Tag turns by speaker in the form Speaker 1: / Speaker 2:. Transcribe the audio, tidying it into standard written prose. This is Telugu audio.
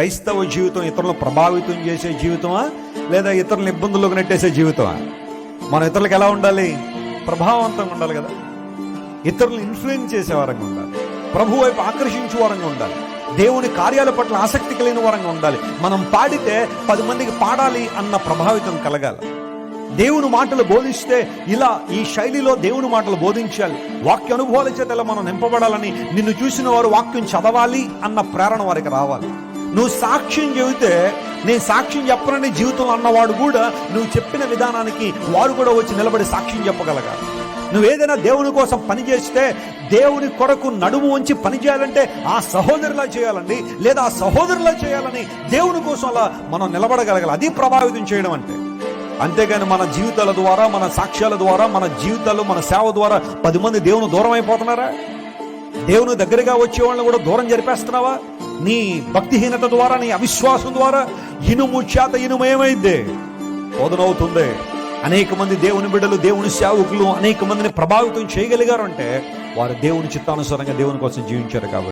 Speaker 1: క్రైస్తవ జీవితం ఇతరులను ప్రభావితం చేసే జీవితమా, లేదా ఇతరులను ఇబ్బందుల్లోకి నెట్టేసే జీవితమా? మనం ఇతరులకు ఎలా ఉండాలి? ప్రభావవంతంగా ఉండాలి కదా. ఇతరులను ఇన్ఫ్లుయెన్స్ చేసే వారంగా ఉండాలి, ప్రభు వైపు ఆకర్షించే వారంగా ఉండాలి, దేవుని కార్యాల పట్ల ఆసక్తి కలిగిన వారంగా ఉండాలి. మనం పాడితే 10 మందికి పాడాలి అన్న ప్రభావితం కలగాలి. దేవుని మాటలు బోధిస్తే ఇలా ఈ శైలిలో దేవుని మాటలు బోధించాలి, వాక్య అనుభవాల చేత ఇలా మనం నింపబడాలని, నిన్ను చూసిన వారు వాక్యం చదవాలి అన్న ప్రేరణ వారికి రావాలి. నువ్వు సాక్ష్యం చెబితే, నేను సాక్ష్యం చెప్పనని జీవితంలో అన్నవాడు కూడా నువ్వు చెప్పిన విధానానికి వారు కూడా వచ్చి నిలబడి సాక్ష్యం చెప్పగలగాలి. నువ్వు ఏదైనా దేవుని కోసం పని చేస్తే, దేవుని కొరకు నడుము ఉంచి పని చేయాలంటే ఆ సహోదరులా చేయాలండి, లేదా ఆ సహోదరులా చేయాలని దేవుని కోసం అలా మనం నిలబడగలగాలి. అది ప్రభావితం చేయడం అంటే. అంతేగాని మన జీవితాల ద్వారా, మన సాక్ష్యాల ద్వారా, మన జీవితాలు, మన సేవ ద్వారా 10 మంది దేవుని దూరం అయిపోతున్నారా? దేవుని దగ్గరగా వచ్చే వాళ్ళని కూడా దూరం జరిపేస్తున్నావా? నీ భక్తిహీనత ద్వారా, నీ అవిశ్వాసం ద్వారా ఇనుము చేత ఇనుము ఏమైంది? బోధనవుతుంది. అనేక మంది దేవుని బిడ్డలు, దేవుని సేవకులు అనేక మందిని ప్రభావితం చేయగలిగారు అంటే వారు దేవుని చిత్తానుసారంగా దేవుని కోసం జీవించారు కాబట్టి.